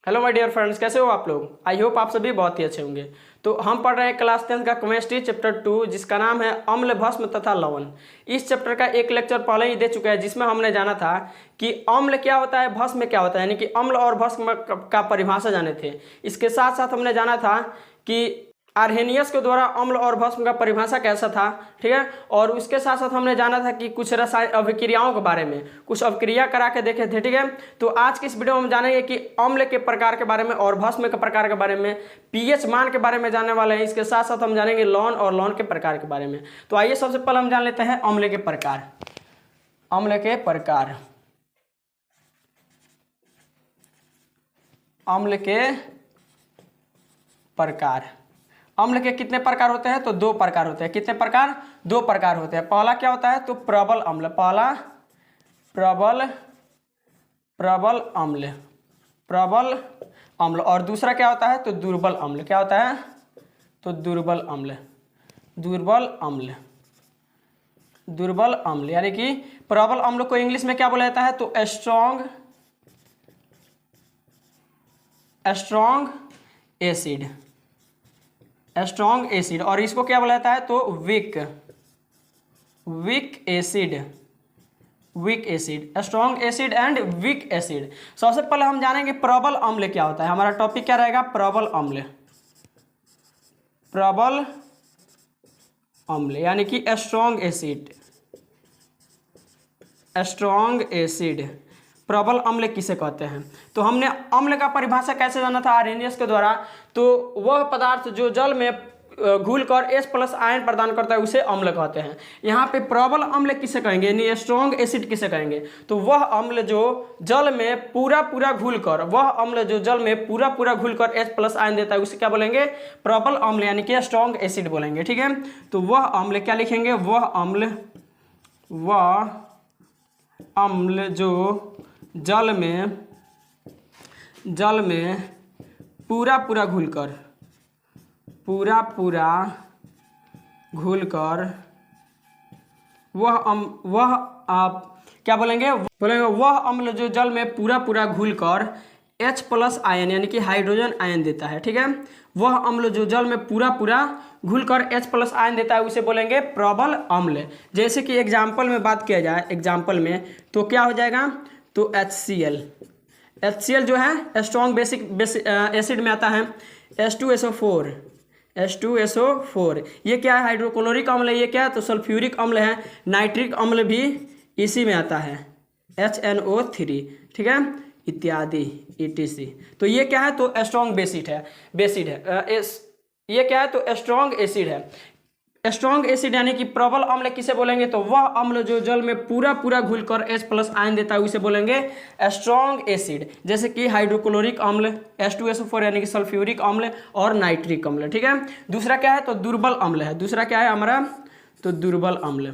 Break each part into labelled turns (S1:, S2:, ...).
S1: Hello my dear friends, कैसे हो आप लोग। आई होप आप सभी बहुत ही अच्छे होंगे। तो हम पढ़ रहे हैं क्लास 10 का केमिस्ट्री चैप्टर 2, जिसका नाम है अम्ल, भस्म तथा लवण। इस चैप्टर का एक लेक्चर पहले ही दे चुका है, जिसमें हमने जाना था कि अम्ल क्या होता है, भस्म क्या होता है, यानी कि अम्ल और भस्म का परिभाषा जाने थे। इसके साथ साथ हमने जाना था कि आर्हेनियस के द्वारा अम्ल और भस्म का परिभाषा कैसा था, ठीक है। और उसके साथ साथ हमने जाना था कि कुछ रसायन अभिक्रियाओं के बारे में, कुछ अभिक्रिया करा के देखे थे, ठीक है। तो आज की इस वीडियो में हम जानेंगे कि अम्ल के प्रकार के बारे में और भस्म के प्रकार के बारे में, पीएच मान के बारे में जानने वाले हैं। इसके साथ साथ हम जानेंगे लौन और लौन के प्रकार के बारे में। तो आइए सबसे पहले हम जान लेते हैं अम्ल के प्रकार। अम्ल के प्रकार, अम्ल के प्रकार। अम्ल के कितने प्रकार होते हैं? तो दो प्रकार होते हैं। कितने प्रकार? दो प्रकार होते हैं। पहला क्या होता है? तो प्रबल अम्ल। पहला प्रबल अम्ल, प्रबल अम्ल। और दूसरा क्या होता है? तो दुर्बल अम्ल। क्या होता है? तो दुर्बल अम्ल, दुर्बल अम्ल, दुर्बल अम्ल। यानी कि प्रबल अम्ल को इंग्लिश में क्या बोला जाता है? तो स्ट्रॉन्ग एसिड, स्ट्रॉन्ग एसिड। और इसको क्या बोला जाता है? तो weak acid, weak acid, strong acid and weak acid. सबसे पहले हम जानेंगे प्रबल अम्ल क्या होता है। हमारा टॉपिक क्या रहेगा? प्रबल अम्ल। प्रबल अम्ल यानी कि स्ट्रॉन्ग एसिड, स्ट्रॉन्ग एसिड। प्रबल अम्ल किसे कहते हैं? तो हमने अम्ल का परिभाषा कैसे जाना था? आर्हेनियस के द्वारा। तो वह पदार्थ जो जल में घुलकर H+ आयन प्रदान करता है उसे अम्ल कहते हैं। यहाँ पे प्रबल अम्ल किसे कहेंगे, यानी स्ट्रॉन्ग एसिड किसे कहेंगे? तो वह अम्ल जो जल में पूरा घुलकर, वह अम्ल जो जल में पूरा घुलकर H+ आयन देता है उसे क्या बोलेंगे? प्रबल अम्ल यानी कि स्ट्रॉन्ग एसिड बोलेंगे, ठीक है। तो वह अम्ल क्या लिखेंगे? वह अम्ल जो जल में पूरा घुलकर वह आप क्या बोलेंगे? वह अम्ल जो जल में पूरा घुलकर H+ आयन यानी कि हाइड्रोजन आयन देता है, ठीक है। वह अम्ल जो जल में पूरा घुलकर H+ आयन देता है उसे बोलेंगे प्रबल अम्ल। जैसे कि एग्जाम्पल में बात किया जाए, एग्जाम्पल में तो क्या हो जाएगा? तो HCl जो है स्ट्रॉन्ग बेसिक एसिड में आता है। H2SO4, ये क्या है? हाइड्रोक्लोरिक अम्ल है। ये क्या है? तो सल्फ्यूरिक अम्ल है। नाइट्रिक अम्ल भी इसी में आता है, HNO3, ठीक है, इत्यादि ETC। तो ये क्या है? तो स्ट्रॉन्ग बेसिड है, ये क्या है? तो स्ट्रॉन्ग एसिड है। स्ट्रॉन्ग एसिड यानी कि प्रबल अम्ल किसे बोलेंगे? तो वह अम्ल जो जल में पूरा घुलकर H+ आयन देता है उसे बोलेंगे स्ट्रॉन्ग एसिड। जैसे कि हाइड्रोक्लोरिक अम्ल, H2SO4 यानी कि सल्फ्यूरिक अम्ल और नाइट्रिक अम्ल, ठीक है। दूसरा क्या है? तो दुर्बल अम्ल है। दूसरा क्या है हमारा? तो दुर्बल अम्ल,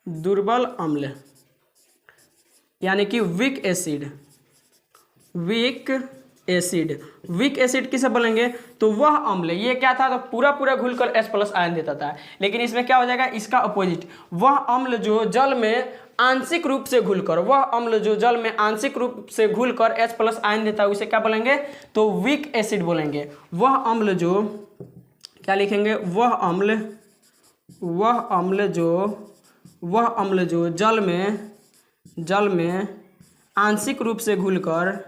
S1: दुर्बल अम्ल यानी कि वीक एसिड, वीक एसिड किसे बोलेंगे? तो वह अम्ल, ये क्या था? तो पूरा घुलकर H+ आयन देता था। लेकिन इसमें क्या हो जाएगा? इसका अपोजिट, वह अम्ल जो जल में आंशिक रूप से घुलकर, H+ आयन देता है उसे क्या बोलेंगे? तो वीक एसिड बोलेंगे। वह अम्ल जो क्या लिखेंगे? वह अम्ल जो जल में आंशिक रूप से घुलकर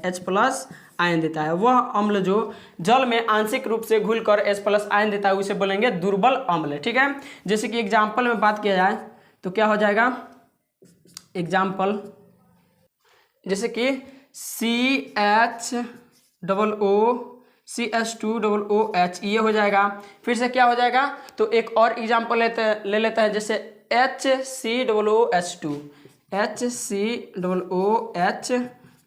S1: H+ आयन देता है, वह अम्ल जो जल में आंशिक रूप से घुलकर H+ आयन देता है उसे बोलेंगे दुर्बल अम्ल, ठीक है। जैसे कि एग्जाम्पल में बात किया जाए तो क्या हो जाएगा? एग्जाम्पल जैसे कि CH2OH, ये हो जाएगा। फिर से क्या हो जाएगा? तो एक और एग्जाम्पल ले लेते हैं, जैसे HCOOH2,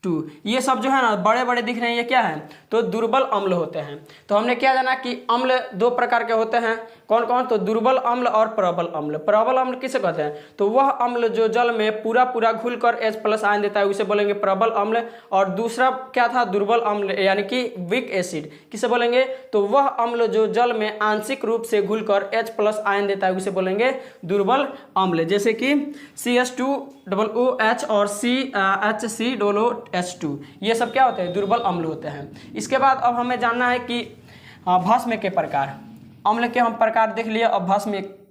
S1: टू, ये सब जो है ना बड़े बड़े दिख रहे हैं, ये क्या है, तो दुर्बल अम्ल होते हैं। तो हमने क्या जाना कि अम्ल दो प्रकार के होते हैं, कौन कौन, तो दुर्बल अम्ल और प्रबल अम्ल। प्रबल अम्ल किसे कहते हैं, तो वह अम्ल जो जल में पूरा पूरा घुलकर H+ आयन देता है उसे बोलेंगे प्रबल अम्ल। और दूसरा क्या था, दुर्बल अम्ल यानी कि वीक एसिड, किसे बोलेंगे, तो वह अम्ल जो जल में आंशिक रूप से घुलकर H+ आयन देता है उसे बोलेंगे दुर्बल अम्ल, जैसे कि CH2OOH और HCOOH2, ये सब क्या होते हैं, दुर्बल अम्ल होते हैं। इसके बाद अब हमें जानना है कि भस्म के प्रकार, अम्ल के हम प्रकार देख लिए, अब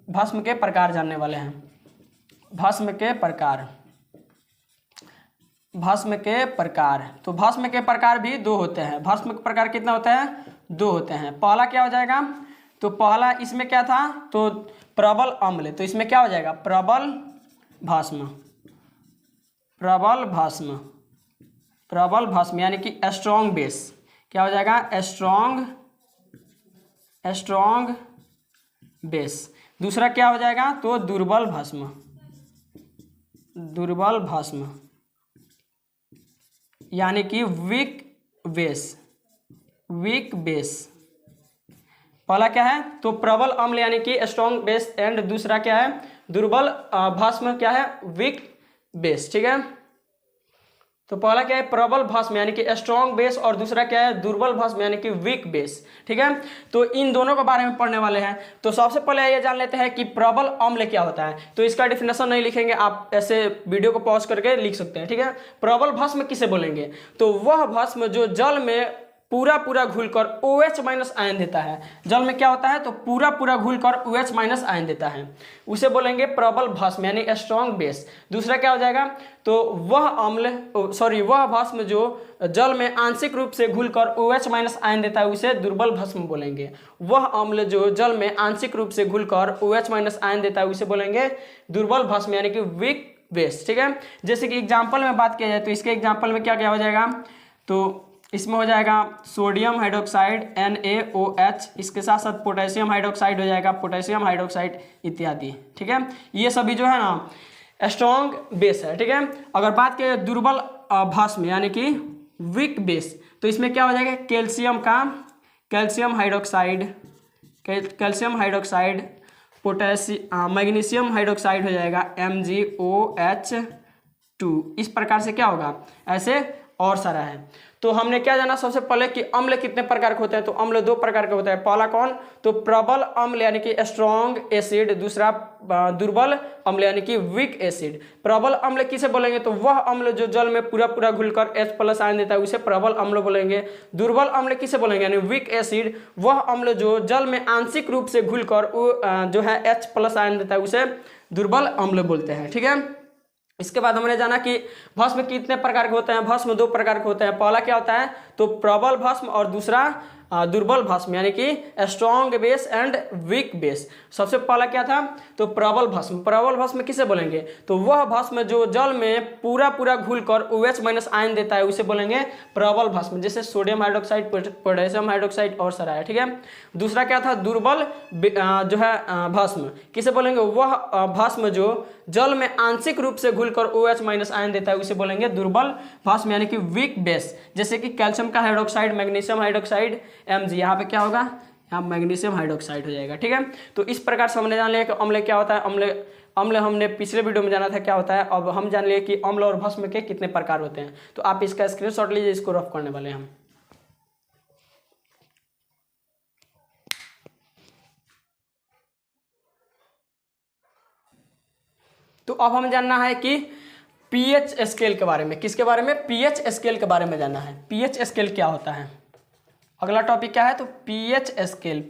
S1: भस्म के प्रकार जानने वाले हैं। भस्म के प्रकार, भस्म के प्रकार, तो भस्म के प्रकार भी दो होते हैं। भस्म के प्रकार कितना होता है, दो होते हैं। पहला क्या हो जाएगा, तो पहला इसमें क्या था, तो प्रबल अम्ल, तो इसमें क्या हो जाएगा, प्रबल भस्म, प्रबल भस्म, प्रबल भस्म यानी कि स्ट्रॉन्ग बेस, क्या हो जाएगा, स्ट्रॉन्ग बेस। दूसरा क्या हो जाएगा, तो दुर्बल भस्म, दुर्बल भस्म यानी कि वीक बेस, वीक बेस। पहला क्या है, तो प्रबल अम्ल यानी कि स्ट्रॉन्ग बेस, एंड दूसरा क्या है, दुर्बल भस्म, क्या है, वीक बेस, ठीक है। तो पहला क्या है, प्रबल भस्म यानी कि स्ट्रॉन्ग बेस, और दूसरा क्या है, दुर्बल भस्म यानी कि वीक बेस, ठीक है। तो इन दोनों के बारे में पढ़ने वाले हैं। तो सबसे पहले ये जान लेते हैं कि प्रबल अम्ल क्या होता है। तो इसका डिफिनेशन नहीं लिखेंगे, आप ऐसे वीडियो को पॉज करके लिख सकते हैं, ठीक है। प्रबल भस्म किसे बोलेंगे, तो वह भस्म जो जल में पूरा पूरा घुलकर OH- आयन देता है। जल में क्या होता है, तो पूरा पूरा घुलकर OH- आयन देता है, उसे बोलेंगे प्रबल भस्म यानी स्ट्रॉन्ग बेस। दूसरा क्या हो जाएगा, तो वह वह भस्म जो जल में आंशिक रूप से घुलकर OH- आयन देता है उसे दुर्बल भस्म बोलेंगे। वह अम्ल जो जल में आंशिक रूप से घुलकर OH- आयन देता है उसे बोलेंगे दुर्बल भस्म यानी कि वीक बेस, ठीक है। जैसे कि एग्जाम्पल में बात किया जाए तो इसके एग्जाम्पल में क्या क्या हो जाएगा, तो इसमें हो जाएगा सोडियम हाइड्रोक्साइड NaOH, इसके साथ साथ पोटेशियम हाइड्रोक्साइड हो जाएगा, पोटेशियम हाइड्रोक्साइड इत्यादि, ठीक है। ये सभी जो है ना स्ट्रॉन्ग बेस है, ठीक है। अगर बात करें दुर्बल भस्म यानी कि वीक बेस, तो इसमें क्या हो जाएगा, calcium hydroxide, calcium hydroxide, magnesium hydroxide हो जाएगा MgOH2। इस प्रकार से क्या होगा, ऐसे और सारा है। तो हमने क्या जाना सबसे पहले कि अम्ल कितने प्रकार के होते हैं, तो अम्ल दो प्रकार के होते हैं। पहला कौन, तो प्रबल अम्ल यानी कि स्ट्रॉन्ग एसिड, दूसरा दुर्बल अम्ल यानी कि वीक एसिड। प्रबल अम्ल किसे बोलेंगे, तो वह अम्ल जो जल में पूरा पूरा घुलकर H+ आयन देता है उसे प्रबल अम्ल बोलेंगे। दुर्बल अम्ल किसे बोलेंगे, यानी वीक एसिड, वह अम्ल जो जल में आंशिक रूप से घुलकर जो है H+ आयन देता है उसे दुर्बल अम्ल बोलते हैं, ठीक है। इसके बाद हमने जाना कि भस्म कितने प्रकार के होते हैं। भस्म दो प्रकार के होते हैं। पहला क्या होता है, तो प्रबल भस्म, और दूसरा दुर्बल भस्म यानी कि strong base and weak base. सबसे पहला क्या था, तो प्रबल भस्म। प्रबल भस्म किसे बोलेंगे, तो वह भस्म जो जल में पूरा पूरा घुलकर OH- आयन देता है उसे बोलेंगे प्रबल भस्म, जैसे सोडियम हाइड्रोक्साइड, पोटेशियम हाइड्रोक्साइड और सारा है, ठीक है। दूसरा क्या था, दुर्बल जो है भस्म, किसे बोलेंगे, वह भस्म जो जल में आंशिक रूप से घुलकर OH- आयन देता है उसे बोलेंगे दुर्बल भस्म यानी कि वीक बेस, जैसे कि कैल्शियम का हाइड्रोक्साइड, मैग्नीशियम हाइड्रोक्साइड Mg, यहाँ पे क्या होगा, यहाँ मैग्नीशियम हाइड्रोक्साइड हो जाएगा, ठीक है। तो इस प्रकार से हमने जान लिया कि अम्ल क्या होता है। अम्ल हमने पिछले वीडियो में जाना था क्या होता है। अब हम जान लिए कि अम्ल और भस्म के कितने प्रकार होते हैं। तो आप इसका स्क्रीनशॉट लीजिए, इसको रफ करने वाले हैं हम। तो अब हम जानना है कि pH स्केल के बारे में। किसके बारे में, pH स्केल के बारे में जानना है। pH स्केल क्या होता है, अगला टॉपिक क्या है, तो pH स्केल।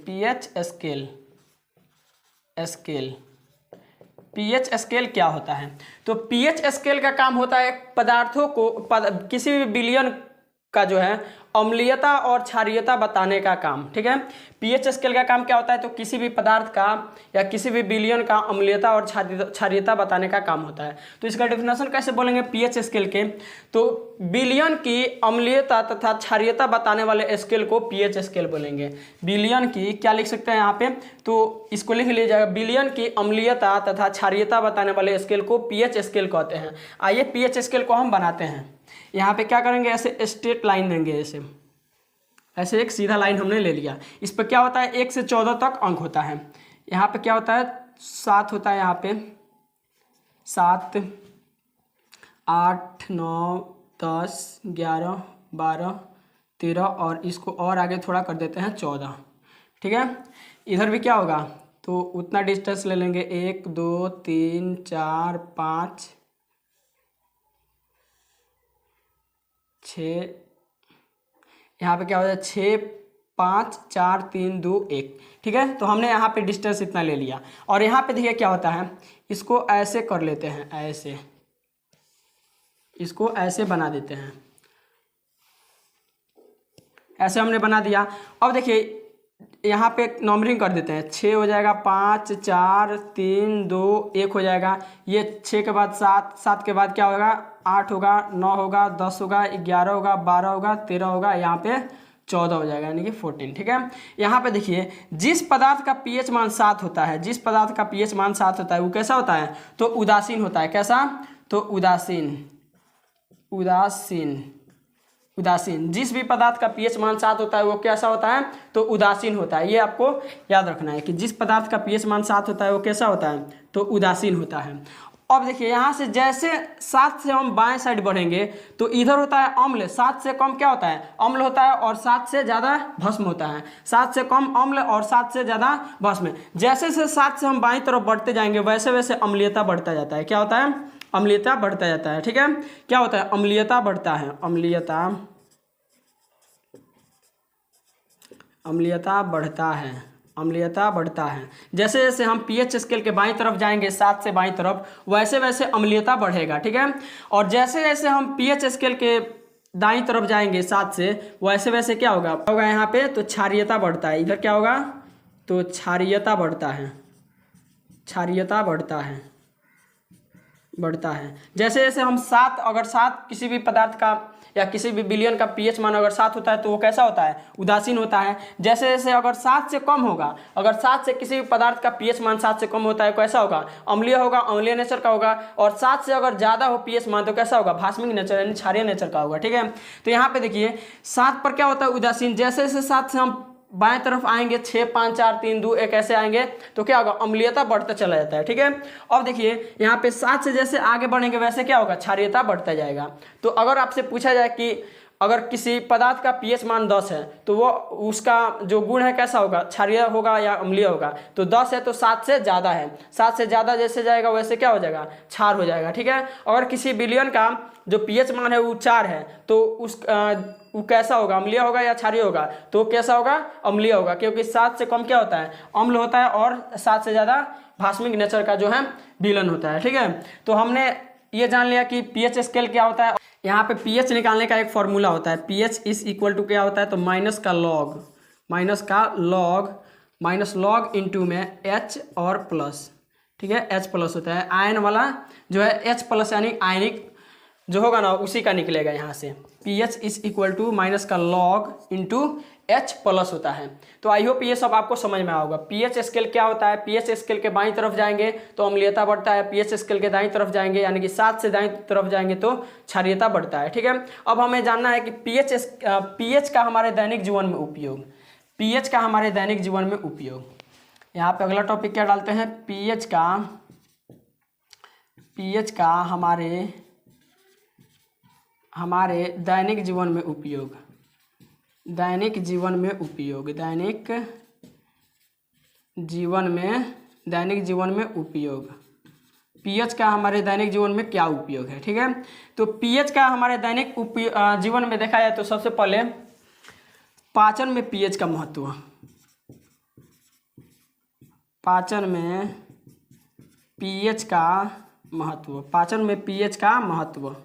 S1: pH स्केल क्या होता है, तो pH स्केल का काम होता है पदार्थों को किसी भी विलयन का जो है अम्लीयता और क्षारीयता बताने का काम, ठीक है। pH स्केल का काम क्या होता है, तो किसी भी पदार्थ का या किसी भी विलयन का अम्लीयता और क्षारीयता बताने का काम होता है। तो इसका डेफिनेशन कैसे बोलेंगे pH स्केल के, तो विलयन की अम्लीयता तथा क्षारीयता बताने वाले स्केल को pH स्केल बोलेंगे। विलयन की क्या लिख सकते हैं यहाँ पे, तो इसको लिख लीजिएगा, विलयन की अम्लीयता तथा क्षारीयता बताने वाले स्केल को pH स्केल कहते हैं। आइए pH स्केल को हम बनाते हैं। यहाँ पे क्या करेंगे, ऐसे स्ट्रेट लाइन देंगे, ऐसे ऐसे एक सीधा लाइन हमने ले लिया। इस पर क्या होता है, 1 से 14 तक अंक होता है। यहाँ पे क्या होता है, 7 होता है, यहाँ पे 7, 8, 9, 10, 11, 12, 13 और इसको और आगे थोड़ा कर देते हैं 14। ठीक है, इधर भी क्या होगा, तो उतना डिस्टेंस ले लेंगे, 1, 2, 3, 4, 5, 6, यहाँ पे क्या हो जाए 6, 5, 4, 3, 2, 1। ठीक है, तो हमने यहाँ पे डिस्टेंस इतना ले लिया। और यहाँ पे देखिए क्या होता है, इसको ऐसे कर लेते हैं, ऐसे इसको ऐसे बना देते हैं, ऐसे हमने बना दिया। अब देखिए यहाँ पे नंबरिंग कर देते हैं, 6 हो जाएगा, 5, 4, 3, 2, 1 हो जाएगा। ये 6 के बाद 7, 7 के बाद क्या होगा, 8 होगा, 9 होगा, 10 होगा, 11 होगा, 12 होगा, 13 होगा, यहाँ पे 14 हो जाएगा, यानी कि 14। ठीक है, यहाँ पे देखिए जिस पदार्थ का pH मान 7 होता है, जिस पदार्थ का pH मान 7 होता है वो कैसा होता है, तो उदासीन होता है। कैसा, तो उदासीन, उदासीन, उदासीन। जिस भी पदार्थ का pH मान 7 होता है वो कैसा होता है, तो उदासीन होता है। ये आपको याद रखना है कि जिस पदार्थ का pH मान 7 होता है वो कैसा होता है, तो उदासीन होता है। अब देखिए यहाँ से जैसे 7 से हम बाएं साइड बढ़ेंगे तो इधर होता है अम्ल, 7 से कम क्या होता है, अम्ल होता है, और 7 से ज़्यादा भस्म होता है। 7 से कम अम्ल और 7 से ज़्यादा भस्म। जैसे से 7 से हम बाईं तरफ बढ़ते जाएंगे वैसे वैसे अम्लीयता बढ़ता जाता है। क्या होता है, अम्लीयता बढ़ता जाता है। ठीक है, क्या होता है, अम्लीयता बढ़ता है, अम्लीयता, अम्लीयता बढ़ता है, अम्लीयता बढ़ता है। जैसे जैसे हम pH स्केल के बाईं तरफ जाएंगे, 7 से बाईं तरफ, वैसे वैसे अम्लीयता बढ़ेगा। ठीक है, और जैसे जैसे हम pH स्केल के दाईं तरफ जाएंगे 7 से, वैसे वैसे क्या होगा, होगा यहाँ पे तो क्षारीयता बढ़ता है। इधर क्या होगा, तो क्षारीयता बढ़ता है, क्षारीयता बढ़ता है, बढ़ता है। जैसे जैसे हम 7, अगर 7 किसी भी पदार्थ का या किसी भी विलयन का pH मान अगर 7 होता है तो वो कैसा होता है, उदासीन होता है। जैसे जैसे अगर 7 से कम होगा, अगर 7 से किसी भी पदार्थ का pH मान 7 से कम होता है कैसा होगा, अम्लीय होगा, अम्लीय नेचर का होगा। और 7 से अगर ज़्यादा हो pH मान तो कैसा होगा, भास्मिक नेचर यानी क्षारीय नेचर का होगा। ठीक है, तो यहाँ पे देखिए 7 पर क्या होता है, उदासीन। जैसे जैसे 7 से हम बाएं तरफ आएंगे, 6, 5, 4, 3, 2, 1 ऐसे आएंगे तो क्या होगा, अम्लीयता बढ़ता चला जाता है। ठीक है, अब देखिए यहाँ पे 7 से जैसे आगे बढ़ेंगे वैसे क्या होगा, क्षारीयता बढ़ता जाएगा। तो अगर आपसे पूछा जाए कि अगर किसी पदार्थ का pH मान 10 है तो वो उसका जो गुण है कैसा होगा, क्षारीय होगा या अम्लीय होगा, तो 10 है तो 7 से ज़्यादा है, 7 से ज़्यादा जैसे जाएगा वैसे क्या हो जाएगा, क्षार हो जाएगा। ठीक है, अगर किसी विलयन का जो pH मान है वो 4 है तो वो कैसा होगा, अम्लीय होगा या क्षारीय होगा, तो कैसा होगा, अम्लीय होगा, क्योंकि 7 से कम क्या होता है, अम्ल होता है, और 7 से ज़्यादा भास्मिक नेचर का जो है विलन होता है। ठीक है, तो हमने ये जान लिया कि pH स्केल क्या होता है। यहाँ पे pH निकालने का एक फॉर्मूला होता है, pH इज इक्वल टू क्या होता है, तो माइनस का लॉग, माइनस लॉग इंटू में H और प्लस। ठीक है, H प्लस होता है, आयन वाला जो है H प्लस यानी आयनिक जो होगा ना उसी का निकलेगा यहाँ से। pH is equal to minus का लॉग इंटू H प्लस होता है। तो आई होप ये सब आपको समझ में आएगा। pH स्केल क्या होता है, pH स्केल के बाईं तरफ जाएंगे तो अम्लीयता बढ़ता है, pH स्केल के दाईं तरफ जाएंगे यानी कि 7 से दाईं तरफ जाएंगे तो क्षारीयता बढ़ता है। ठीक है, अब हमें जानना है कि pH का हमारे दैनिक जीवन में उपयोग, pH का हमारे दैनिक जीवन में उपयोग। यहाँ पे अगला टॉपिक क्या डालते हैं, pH का हमारे दैनिक जीवन में उपयोग, दैनिक जीवन में उपयोग, दैनिक जीवन में उपयोग। pH का हमारे दैनिक जीवन में क्या उपयोग है। ठीक है, तो pH का हमारे दैनिक जीवन में देखा जाए तो सबसे पहले पाचन में pH का महत्व, पाचन में pH का महत्व, पाचन में pH का महत्व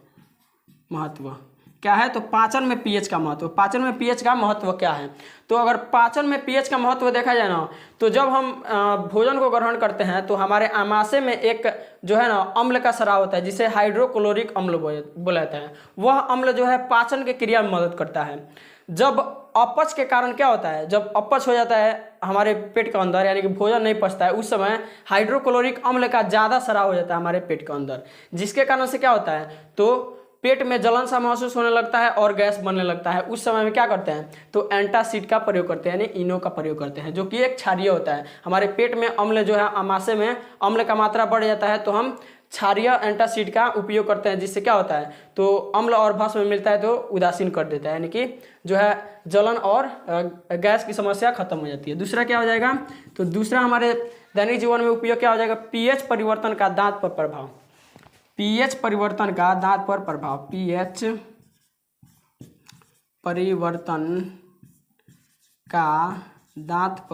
S1: क्या है, तो पाचन में pH का महत्व, पाचन में pH का महत्व क्या है। तो अगर पाचन में pH का महत्व देखा जाए ना, तो जब हम भोजन को ग्रहण करते हैं तो हमारे आमाशय में एक जो है ना अम्ल का स्राव होता है जिसे हाइड्रोक्लोरिक अम्ल बोला जाता है। वह अम्ल जो है पाचन के क्रिया में मदद करता है। जब अपच के कारण क्या होता है, जब अपच हो जाता है हमारे पेट के अंदर यानी कि भोजन नहीं पचता है, उस समय हाइड्रोक्लोरिक अम्ल का ज़्यादा स्राव हो जाता है हमारे पेट के अंदर, जिसके कारण से क्या होता है, तो पेट में जलन सा महसूस होने लगता है और गैस बनने लगता है, उस समय में क्या करते हैं, तो एंटासिड का प्रयोग करते हैं, यानी इनो का प्रयोग करते हैं, जो कि एक क्षारीय होता है। हमारे पेट में अम्ल जो है, आमाशय में अम्ल का मात्रा बढ़ जाता है तो हम क्षारीय एंटासिड का उपयोग करते हैं, जिससे क्या होता है, तो अम्ल और भस्म में मिलता है तो उदासीन कर देता है, यानी कि जो है जलन और गैस की समस्या खत्म हो जाती है। दूसरा क्या हो जाएगा, तो दूसरा हमारे दैनिक जीवन में उपयोग क्या हो जाएगा, पीएच परिवर्तन का दांत पर प्रभाव। पीएच परिवर्तन का दांत पर प्रभाव, पीएच परिवर्तन का दांत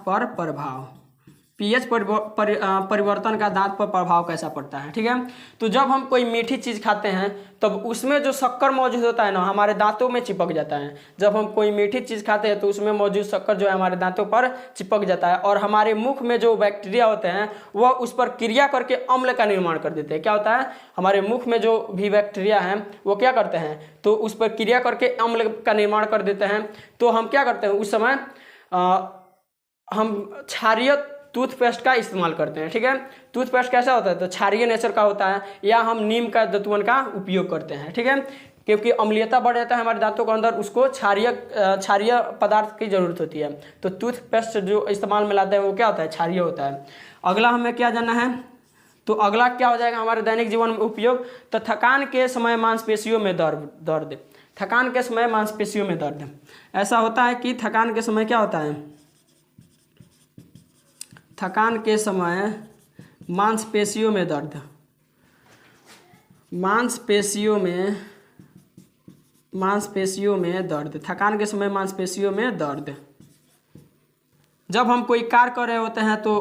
S1: पर प्रभाव। पीएच परिवर्तन का दांत पर प्रभाव कैसा पड़ता है, ठीक है। तो जब हम कोई मीठी चीज़ खाते हैं तब उसमें जो शक्कर मौजूद होता है ना, हमारे दांतों में चिपक जाता है। जब हम कोई मीठी चीज़ खाते हैं तो उसमें मौजूद शक्कर जो है हमारे दांतों पर चिपक जाता है, और हमारे मुख में जो बैक्टीरिया होते हैं वह उस पर क्रिया करके अम्ल का निर्माण कर देते हैं। क्या होता है, हमारे मुख में जो भी बैक्टीरिया हैं वो क्या करते हैं, तो उस पर क्रिया करके अम्ल का निर्माण कर देते हैं। तो हम क्या करते हैं, उस समय हम क्षारीय टूथपेस्ट का इस्तेमाल करते हैं, ठीक है। टूथपेस्ट कैसा होता है, तो क्षारीय नेचर का होता है, या हम नीम का दतवन का उपयोग करते हैं, ठीक है, क्योंकि अम्लीयता बढ़ जाता है हमारे दांतों के अंदर, उसको क्षारीय पदार्थ की जरूरत होती है। तो टूथपेस्ट जो इस्तेमाल में लाते हैं वो क्या होता है, क्षारीय होता है। अगला हमें क्या जानना है, तो अगला क्या हो जाएगा हमारे दैनिक जीवन में उपयोग, तो थकान के समय मांसपेशियों में दर्द। थकान के समय मांसपेशियों में दर्द, ऐसा होता है कि थकान के समय क्या होता है, थकान के समय मांसपेशियों में दर्द, मांसपेशियों में दर्द, थकान के समय मांसपेशियों में दर्द। जब हम कोई कार्य कर रहे होते हैं तो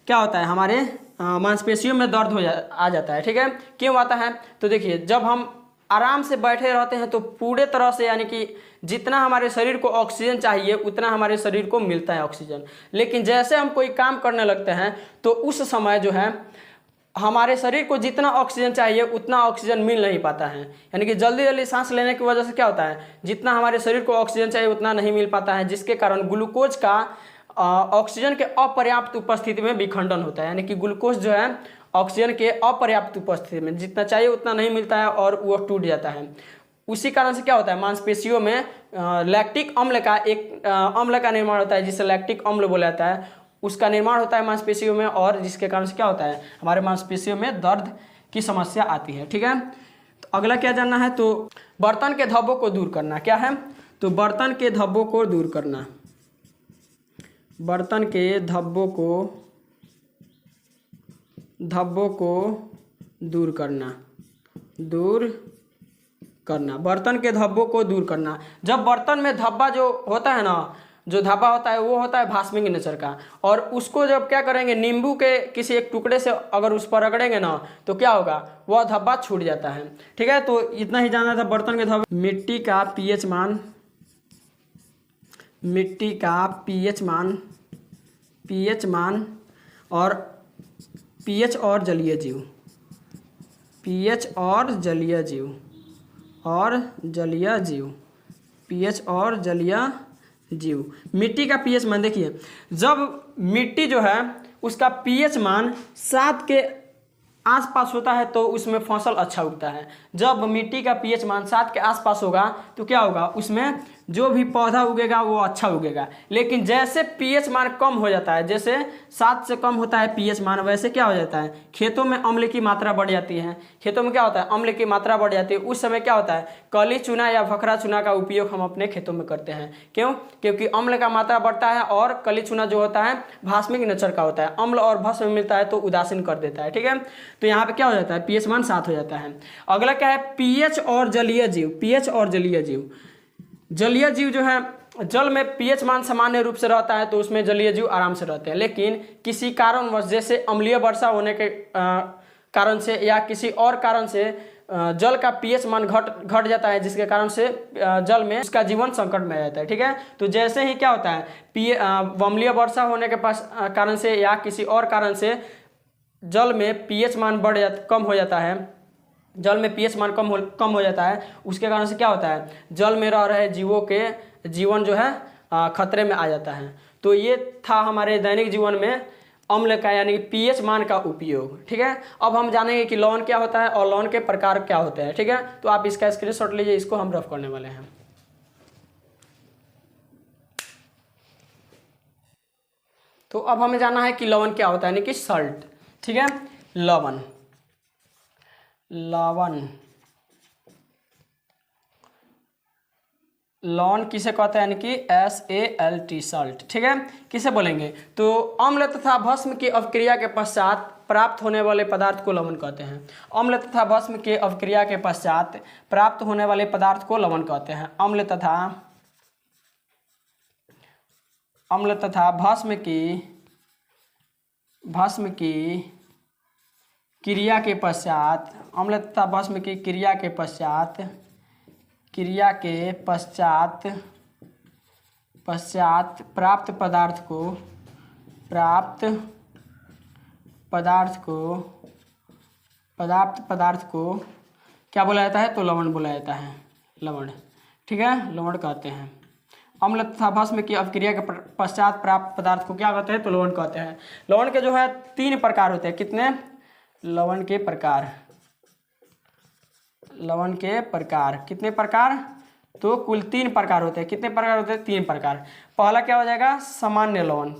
S1: क्या होता है, हमारे मांसपेशियों में दर्द आ जाता है, ठीक है। क्यों आता है, तो देखिए जब हम आराम से बैठे रहते हैं तो पूरे तरह से, यानी कि जितना हमारे शरीर को ऑक्सीजन चाहिए उतना हमारे शरीर को मिलता है ऑक्सीजन, लेकिन जैसे हम कोई काम करने लगते हैं तो उस समय जो है हमारे शरीर को जितना ऑक्सीजन चाहिए उतना ऑक्सीजन मिल नहीं पाता है, यानी कि जल्दी जल्दी सांस लेने की वजह से क्या होता है, जितना हमारे शरीर को ऑक्सीजन चाहिए उतना नहीं मिल पाता है, जिसके कारण ग्लूकोज का ऑक्सीजन के अपर्याप्त उपस्थिति में विखंडन होता है, यानी कि ग्लूकोज जो है ऑक्सीजन के अपर्याप्त उपस्थिति में जितना चाहिए उतना नहीं मिलता है और वो टूट जाता है। उसी कारण से क्या होता है, मांसपेशियों में लैक्टिक अम्ल का निर्माण होता है, जिसे लैक्टिक अम्ल बोला जाता है, उसका निर्माण होता है मांसपेशियों में, और जिसके कारण से क्या होता है, हमारे मांसपेशियों में दर्द की समस्या आती है, ठीक है। तो अगला क्या जानना है, तो बर्तन के धब्बों को दूर करना क्या है, तो बर्तन के धब्बों को दूर करना, बर्तन के धब्बों को दूर करना, बर्तन के धब्बों को दूर करना। जब बर्तन में धब्बा जो होता है ना, जो धब्बा होता है वो होता है भास्मिक नेचर का, और उसको जब क्या करेंगे, नींबू के किसी एक टुकड़े से अगर उस पर रगड़ेंगे ना तो क्या होगा, वह धब्बा छूट जाता है, ठीक है। तो इतना ही जानना था बर्तन के धब्बे। मिट्टी का पीएच मान और पीएच और जलीय जीव। मिट्टी का पीएच मान, देखिए जब मिट्टी जो है उसका पीएच मान 7 के आसपास होता है तो उसमें फसल अच्छा उगता है। जब मिट्टी का पीएच मान 7 के आसपास होगा तो क्या होगा, उसमें जो भी पौधा उगेगा वो अच्छा उगेगा। लेकिन जैसे पीएच मान कम हो जाता है, जैसे 7 से कम होता है पीएच मान, वैसे क्या हो जाता है, खेतों में अम्ल की मात्रा बढ़ जाती है। खेतों में क्या होता है, अम्ल की मात्रा बढ़ जाती है। उस समय क्या होता है, कली चूना या भखरा चूना का उपयोग हम अपने खेतों में करते हैं। क्यों, क्योंकि अम्ल का मात्रा बढ़ता है और कली चूना जो होता है भास्मिक नेचर का होता है, अम्ल और भस्म मिलता है तो उदासीन कर देता है, ठीक है। तो यहाँ पे क्या हो जाता है, पीएच मान 7 हो जाता है। अगला क्या है, पीएच और जलीय जीव। जलीय जीव जो है, जल में पीएच मान सामान्य रूप से रहता है तो उसमें जलीय जीव आराम से रहते हैं। लेकिन किसी कारणवश, जैसे अम्लीय वर्षा होने के कारण से या किसी और कारण से जल का पीएच मान घट जाता है, जिसके कारण से जल में उसका जीवन संकट में आ जाता है, ठीक है। तो जैसे ही क्या होता है, अम्लीय वर्षा होने के कारण से या किसी और कारण से जल में पीएच मान कम हो जाता है, जल में पीएच मान कम हो जाता है, उसके कारण से क्या होता है, जल में रह रहे जीवों के जीवन जो है खतरे में आ जाता है। तो ये था हमारे दैनिक जीवन में अम्ल का यानी कि pH मान का उपयोग। ठीक है, अब हम जानेंगे कि लवण क्या होता है और लवण के प्रकार क्या होते हैं। ठीक है, तो आप इसका स्क्रीनशॉट लीजिए, इसको हम रफ करने वाले हैं। तो अब हमें जानना है कि लवण क्या होता है, यानी कि सल्ट। ठीक है, लवण, लवण किसे कहते हैं, यानी कि SALT, सल्ट। ठीक है, किसे बोलेंगे, तो अम्ल तथा भस्म की अवक्रिया के पश्चात प्राप्त होने वाले पदार्थ को लवण कहते हैं। अम्ल तथा भस्म की अवक्रिया के पश्चात प्राप्त होने वाले पदार्थ को लवण कहते हैं। अम्ल तथा भस्म की क्रिया के पश्चात, अम्ल तथा भस्म की क्रिया के पश्चात प्राप्त पदार्थ को क्या बोला जाता है, तो लवण बोला जाता है, लवण। ठीक है, लवण कहते हैं। अम्ल तथा भस्म की अवक्रिया के पश्चात प्राप्त पदार्थ को क्या कहते हैं, तो लवण कहते हैं। लवण के जो है 3 प्रकार होते हैं। कितने लवण के प्रकार, कितने प्रकार, तो कुल 3 प्रकार होते हैं। कितने प्रकार होते हैं, 3 प्रकार। पहला क्या हो जाएगा, सामान्य लवण।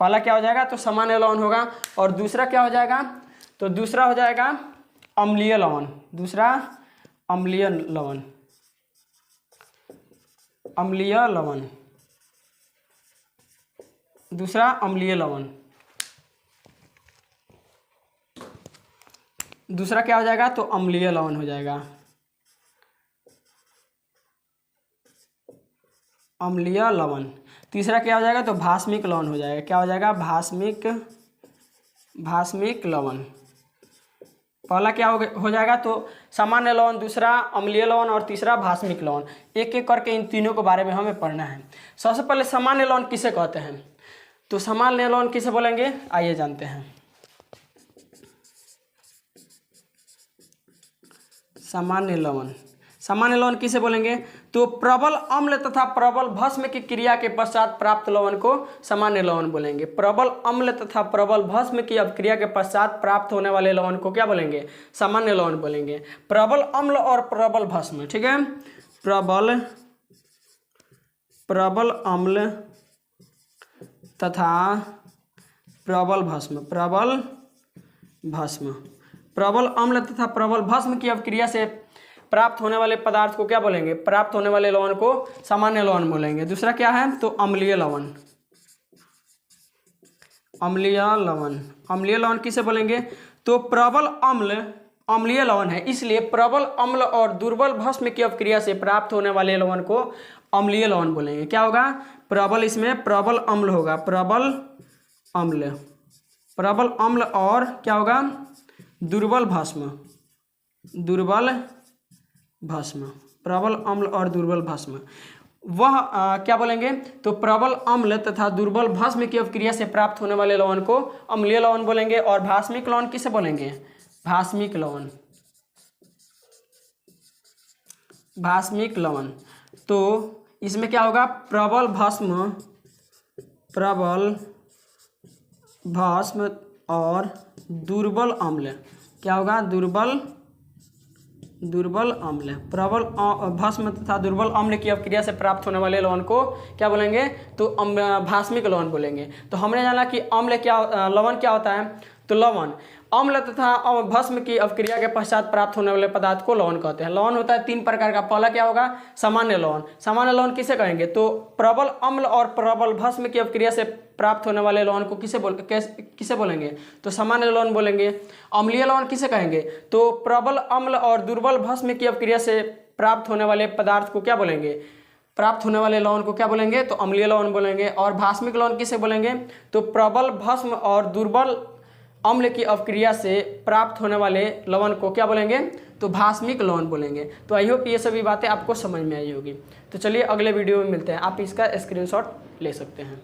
S1: पहला क्या हो जाएगा, तो सामान्य लवण होगा। और दूसरा क्या हो जाएगा, तो दूसरा हो जाएगा अम्लीय लवण। दूसरा अम्लीय लवण, दूसरा अम्लीय लवण। दूसरा क्या हो जाएगा, तो अम्लीय लवण हो जाएगा, अम्लीय लवण। तीसरा क्या हो जाएगा, तो भास्मिक लवण हो जाएगा। क्या हो जाएगा, भास्मिक लवण। पहला क्या हो जाएगा, तो सामान्य लवण, दूसरा अम्लीय लवण और तीसरा भास्मिक लवण। एक एक करके इन तीनों के बारे में हमें पढ़ना है। सबसे पहले सामान्य लवण किसे कहते हैं, तो सामान्य लवण किसे बोलेंगे, आइए जानते हैं। सामान्य लवण किसे बोलेंगे, तो प्रबल अम्ल तथा प्रबल भस्म की क्रिया के पश्चात प्राप्त लवण को सामान्य लवण बोलेंगे। प्रबल अम्ल तथा प्रबल भस्म की अवक्रिया के पश्चात प्राप्त होने वाले लवण को क्या बोलेंगे, सामान्य लवण बोलेंगे। प्रबल अम्ल और प्रबल भस्म। ठीक है, प्रबल अम्ल तथा प्रबल अम्ल तथा प्रबल भस्म की अवक्रिया से प्राप्त होने वाले पदार्थ को क्या बोलेंगे, प्राप्त होने वाले लवण को सामान्य लवण बोलेंगे। दूसरा क्या है, तो अम्लीय लवण। अम्लीय लवण किसे बोलेंगे, तो प्रबल अम्ल अम्लीय लवण है, इसलिए प्रबल अम्ल और दुर्बल भस्म की अवक्रिया से प्राप्त होने वाले लवण को अम्लीय लवण बोलेंगे। क्या होगा, प्रबल, इसमें प्रबल अम्ल होगा, प्रबल अम्ल और क्या होगा, दुर्बल भस्म, प्रबल अम्ल और दुर्बल भस्म। वह क्या बोलेंगे, तो प्रबल अम्ल तथा दुर्बल भस्म की अवक्रिया से प्राप्त होने वाले लवण को अम्लीय लवण बोलेंगे। और भास्मिक लवण किसे बोलेंगे, भास्मिक लवण। तो इसमें क्या होगा, प्रबल भस्म और दुर्बल अम्ल। क्या होगा, दुर्बल अम्ल। प्रबल भस्म तथा दुर्बल अम्ल की अवक्रिया से प्राप्त होने वाले लवण को क्या बोलेंगे, तो भास्मिक लवण बोलेंगे। तो हमने जाना कि लवण क्या होता है, तो लवण अम्ल तथा भस्म की अवक्रिया के पश्चात प्राप्त होने वाले पदार्थ को लवण कहते हैं। लवण होता है 3 प्रकार का। पहला क्या होगा, सामान्य लवण। सामान्य लवण किसे कहेंगे, तो प्रबल अम्ल और प्रबल भस्म की अवक्रिया से प्राप्त होने वाले लवण को किसे बोलेंगे, तो सामान्य लवण बोलेंगे। अम्लीय लवण किसे कहेंगे, तो प्रबल अम्ल और दुर्बल भस्म की अवक्रिया से प्राप्त होने वाले पदार्थ को क्या बोलेंगे, प्राप्त होने वाले लवण को क्या बोलेंगे, तो अम्लीय लवण बोलेंगे। और भास्मिक लवण किसे बोलेंगे, तो प्रबल भस्म और दुर्बल अम्ल की अवक्रिया से प्राप्त होने वाले लवण को क्या बोलेंगे, तो भास्मिक लवण बोलेंगे। तो आई होप ये सभी बातें आपको समझ में आई होगी। तो चलिए अगले वीडियो में मिलते हैं, आप इसका स्क्रीनशॉट ले सकते हैं।